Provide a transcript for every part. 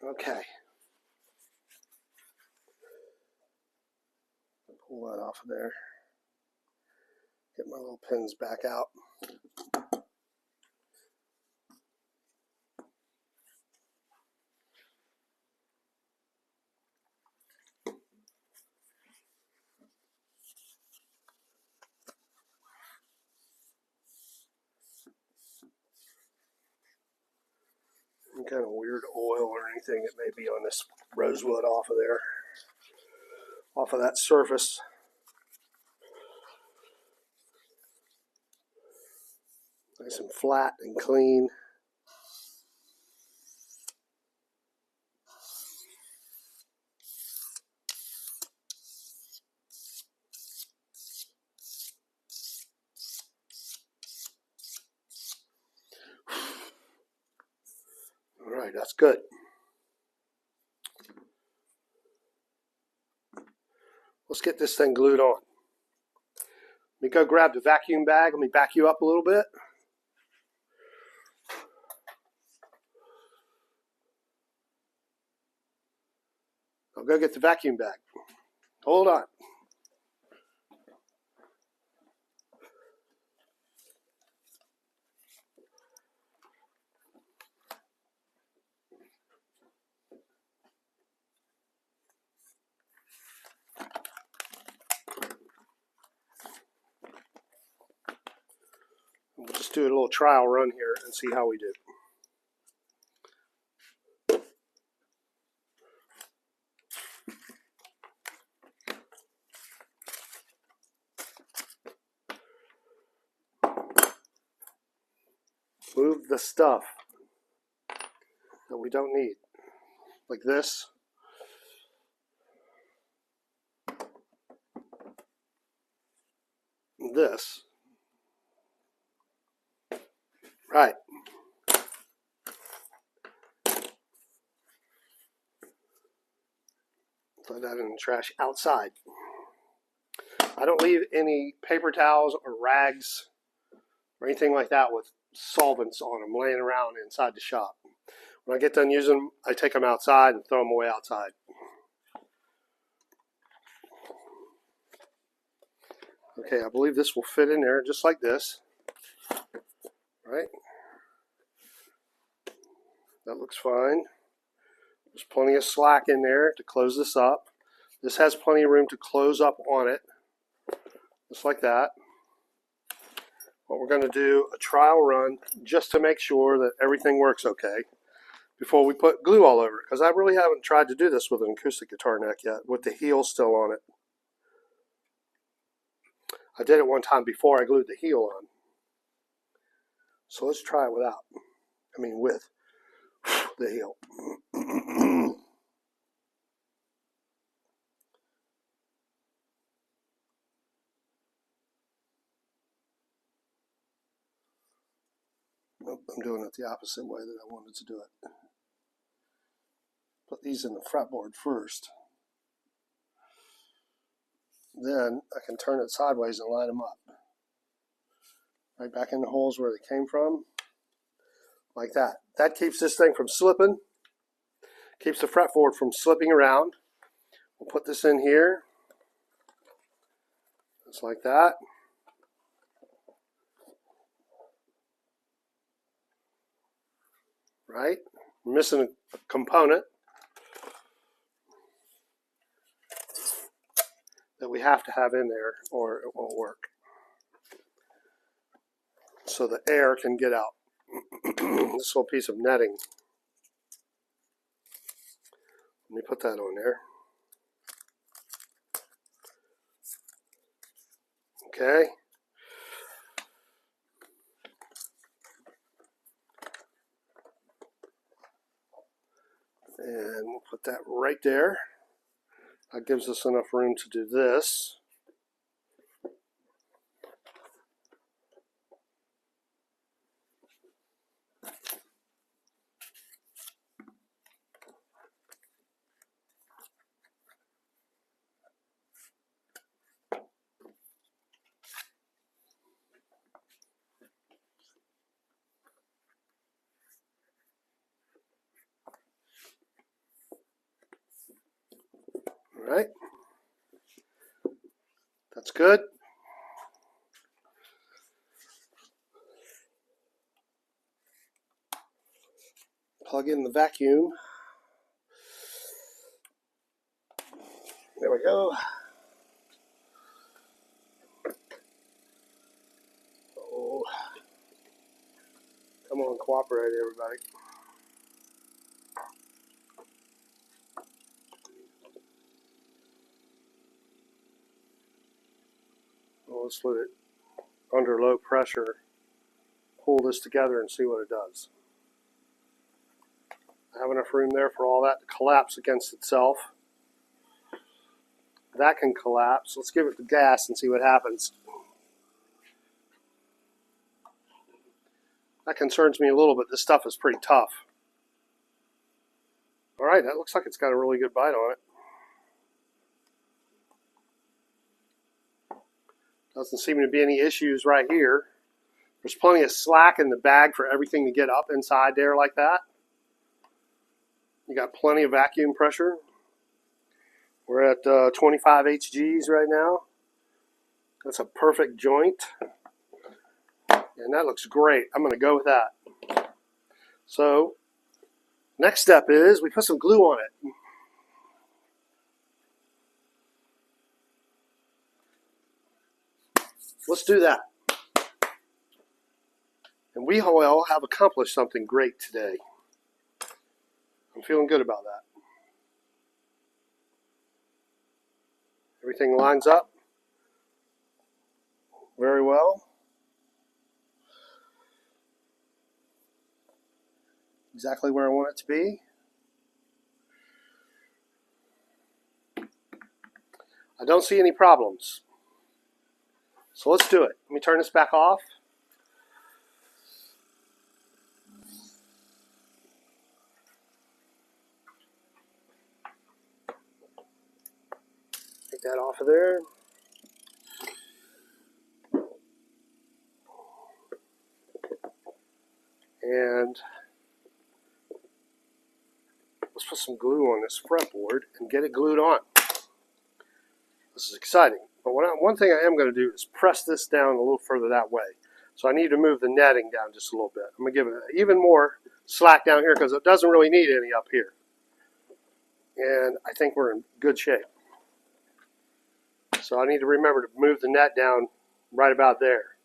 Okay. Pull that off of there. Get my little pins back out. Any kind of weird oil or anything that may be on this rosewood off of there, off of that surface. Nice and flat and clean. All right, that's good. Let's get this thing glued on. Let me go grab the vacuum bag. Let me back you up a little bit. I'll go get the vacuum bag. Hold on. We'll just do a little trial run here and see how we do. Move the stuff that we don't need, like this. This. Right. Throw that in the trash outside. I don't leave any paper towels or rags or anything like that with solvents on them laying around inside the shop. When I get done using them, I take them outside and throw them away outside. Okay, I believe this will fit in there just like this. Right? That looks fine. There's plenty of slack in there to close this up. This has plenty of room to close up on it, just like that. But we're going to do a trial run just to make sure that everything works okay before we put glue all over it, because I really haven't tried to do this with an acoustic guitar neck yet with the heel still on it. I did it one time before I glued the heel on. So let's try it without. I mean with the heel. Nope, I'm doing it the opposite way that I wanted to do it. Put these in the fretboard first. Then I can turn it sideways and line them up. Right back in the holes where they came from. Like that. That keeps this thing from slipping. Keeps the fretboard from slipping around. We'll put this in here. Just like that. Right? We're missing a component that we have to have in there or it won't work. So the air can get out. This little piece of netting. Let me put that on there. Okay. And we'll put that right there. That gives us enough room to do this. right, that's good. Plug in the vacuum. There we go. Oh, come on, cooperate, everybody. Well, let's let it under low pressure pull this together and see what it does. I have enough room there for all that to collapse against itself. That can collapse. Let's give it the gas and see what happens. That concerns me a little bit. This stuff is pretty tough. All right, that looks like it's got a really good bite on it. Doesn't seem to be any issues right here. There's plenty of slack in the bag for everything to get up inside there like that. You got plenty of vacuum pressure. We're at 25 HGs right now. That's a perfect joint. And that looks great. I'm going to go with that. So, next step is we put some glue on it. Let's do that. And we all have accomplished something great today. I'm feeling good about that. Everything lines up very well. Exactly where I want it to be. I don't see any problems. So let's do it. Let me turn this back off. Take that off of there. And let's put some glue on this fretboard and get it glued on. This is exciting. But one thing I am going to do is press this down a little further that way. So I need to move the netting down just a little bit. I'm going to give it even more slack down here because it doesn't really need any up here. And I think we're in good shape. So I need to remember to move the net down right about there.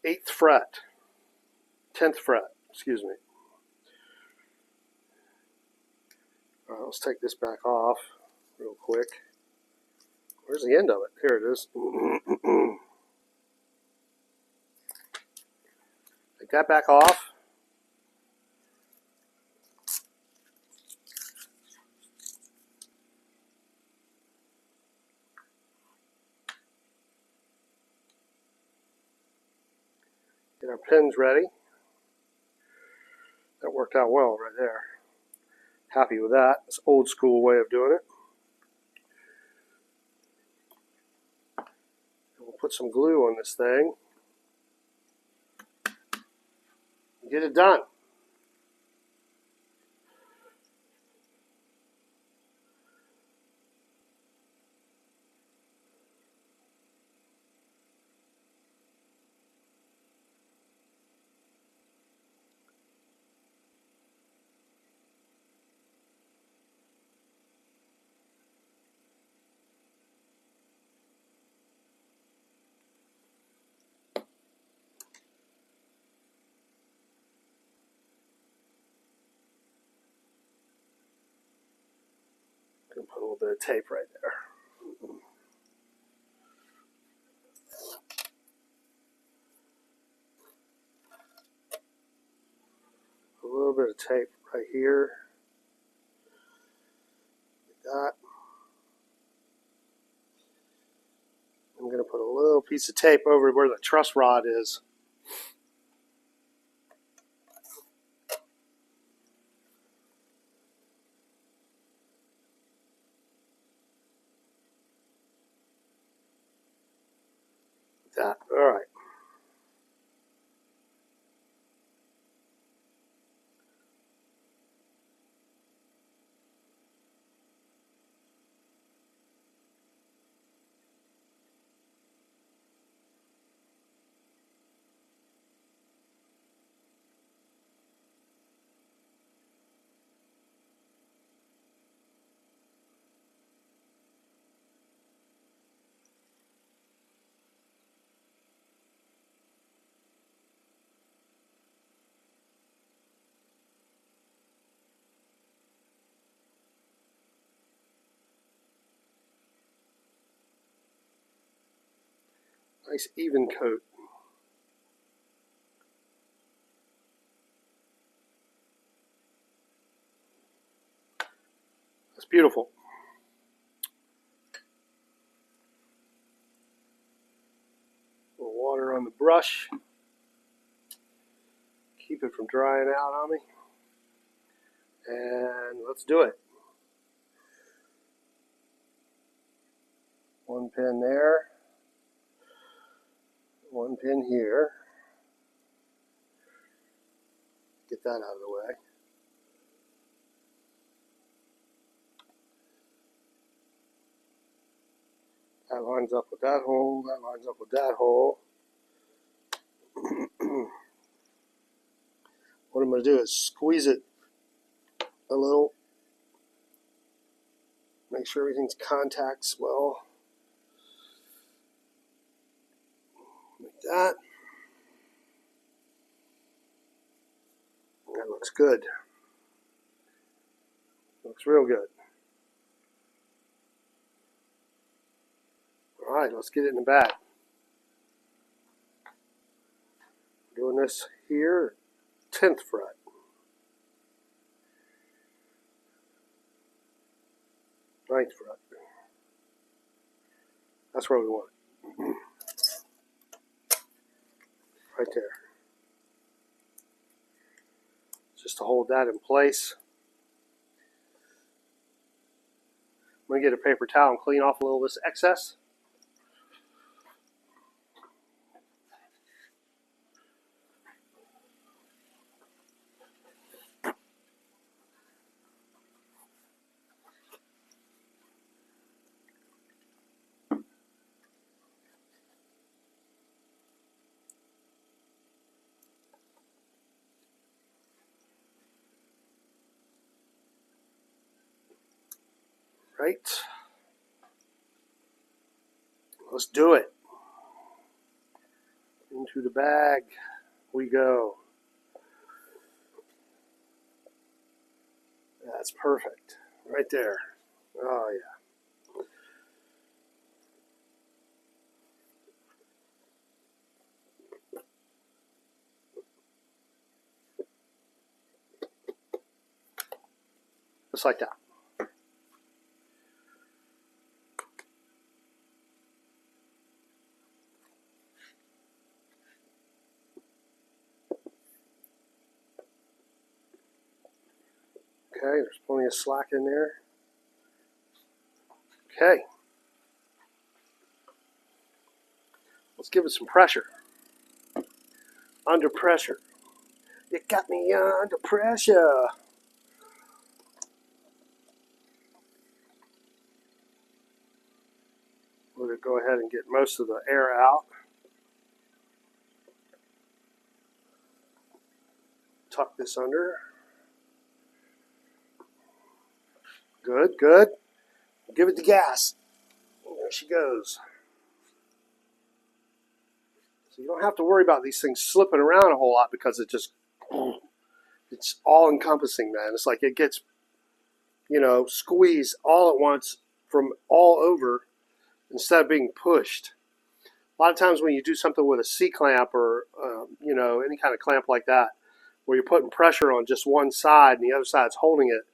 8th fret. 10th fret, excuse me. All right, let's take this back off real quick. Where's the end of it? Here it is. Take that back off. Get our pins ready. That worked out well right there. Happy with that. It's an old school way of doing it. And we'll put some glue on this thing. Get it done. Gonna put a little bit of tape right there. A little bit of tape right here. Like that. I'm going to put a little piece of tape over where the truss rod is. Like that. All right. Nice even coat. That's beautiful. A little water on the brush. Keep it from drying out on me. And let's do it. One pin there. One pin here. Get that out of the way. That lines up with that hole. That lines up with that hole. What I'm going to do is squeeze it a little. Make sure everything's contacts well. Like that. That looks good. Looks real good. Alright, let's get it in the bag. Doing this here, 10th fret. Ninth fret. That's where we want it. Right there. Just to hold that in place. I'm going to get a paper towel and clean off a little of this excess. Right. Let's do it. Into the bag we go. That's perfect. Right there. Oh, yeah. Just like that. Okay, there's plenty of slack in there. Okay. Let's give it some pressure. Under pressure. You got me under pressure. We're going to go ahead and get most of the air out. Tuck this under. Good, good. Give it the gas. There she goes. So you don't have to worry about these things slipping around a whole lot because it's all encompassing, man. It's like it gets, squeezed all at once from all over instead of being pushed. A lot of times when you do something with a C-clamp or, any kind of clamp like that, where you're putting pressure on just one side and the other side's holding it,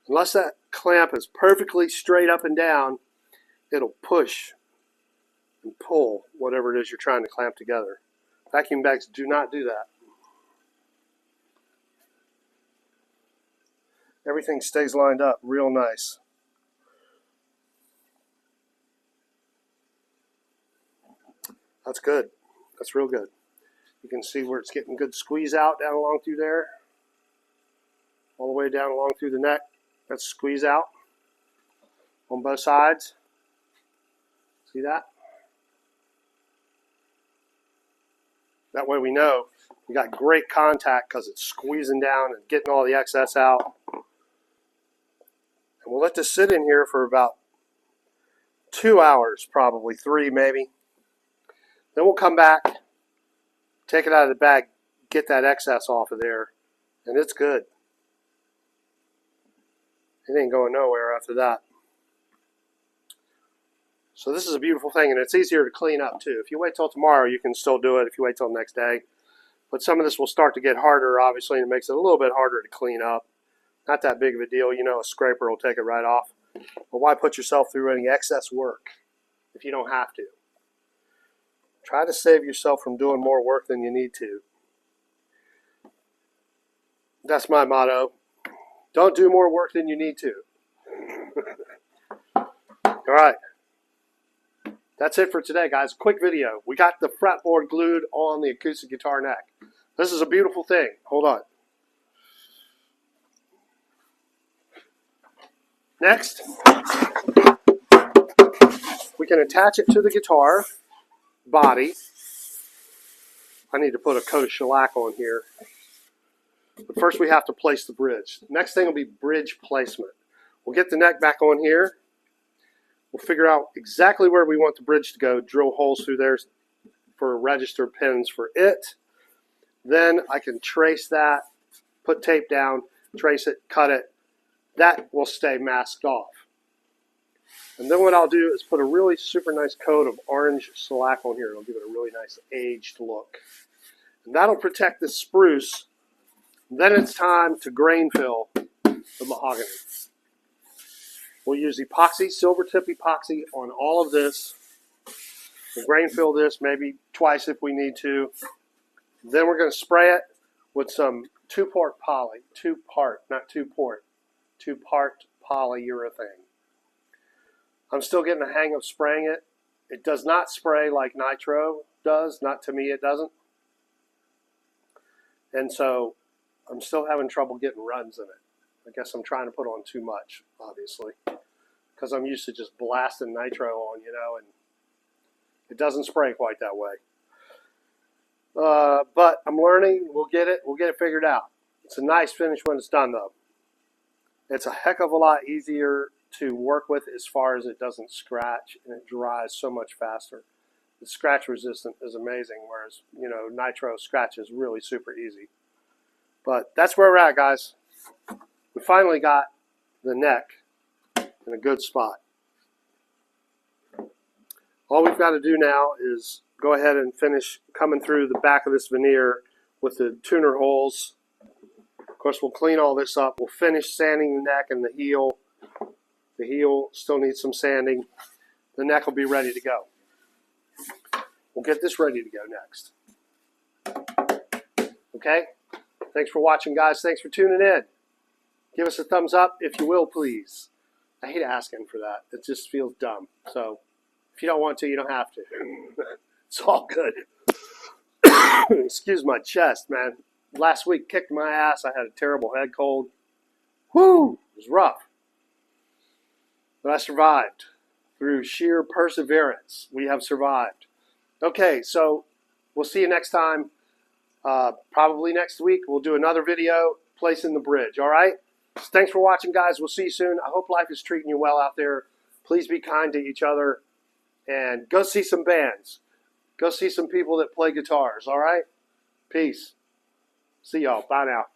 unless that clamp is perfectly straight up and down, it'll push and pull whatever it is you're trying to clamp together. Vacuum bags do not do that. Everything stays lined up real nice. That's good. That's real good. You can see where it's getting good squeeze out down along through there. All the way down along through the neck. That's squeeze out on both sides. See that? That way we know we got great contact because it's squeezing down and getting all the excess out. And we'll let this sit in here for about 2 hours, probably 3 maybe. Then we'll come back, take it out of the bag, get that excess off of there, and it's good. It ain't going nowhere after that. So this is a beautiful thing, and it's easier to clean up too. If you wait till tomorrow, you can still do it if you wait till the next day. But some of this will start to get harder, obviously, and it makes it a little bit harder to clean up. Not that big of a deal. You know, a scraper will take it right off. But why put yourself through any excess work if you don't have to? Try to save yourself from doing more work than you need to. That's my motto. Don't do more work than you need to. All right. That's it for today, guys. Quick video. We got the fretboard glued on the acoustic guitar neck. This is a beautiful thing. Hold on. Next, we can attach it to the guitar body. I need to put a coat of shellac on here. But first we have to place the bridge. Next thing will be bridge placement. We'll get the neck back on here. We'll figure out exactly where we want the bridge to go, drill holes through there for register pins for it. Then I can trace that, put tape down, trace it, cut it. That will stay masked off. And then what I'll do is put a really super nice coat of orange shellac on here. It'll give it a really nice aged look. And that'll protect the spruce. Then it's time to grain fill the mahogany. We'll use epoxy, silver tip epoxy on all of this. We'll grain fill this maybe twice if we need to. Then we're going to spray it with some two-part polyurethane. I'm still getting the hang of spraying it. It does not spray like nitro does. Not to me, it doesn't. And so I'm still having trouble getting runs in it. I guess I'm trying to put on too much, obviously, because I'm used to just blasting nitro on, you know, and it doesn't spray quite that way. But I'm learning. We'll get it figured out. It's a nice finish when it's done, though. It's a heck of a lot easier to work with as far as it doesn't scratch, and it dries so much faster. The scratch resistant is amazing, whereas, you know, nitro scratch is really super easy. But that's where we're at, guys. We finally got the neck in a good spot. All we've got to do now is go ahead and finish coming through the back of this veneer with the tuner holes. Of course, we'll clean all this up. We'll finish sanding the neck and the heel. The heel still needs some sanding. The neck will be ready to go. We'll get this ready to go next. Okay? Thanks for watching, guys. Thanks for tuning in. Give us a thumbs up, if you will, please. I hate asking for that. It just feels dumb. So, if you don't want to, you don't have to. It's all good. Excuse my chest, man. Last week kicked my ass. I had a terrible head cold. Whoo! It was rough. But I survived. Through sheer perseverance, we have survived. Okay, so we'll see you next time. Probably next week. We'll do another video placing the bridge, all right? Thanks for watching, guys. We'll see you soon. I hope life is treating you well out there. Please be kind to each other. And go see some bands. Go see some people that play guitars, all right? Peace. See y'all. Bye now.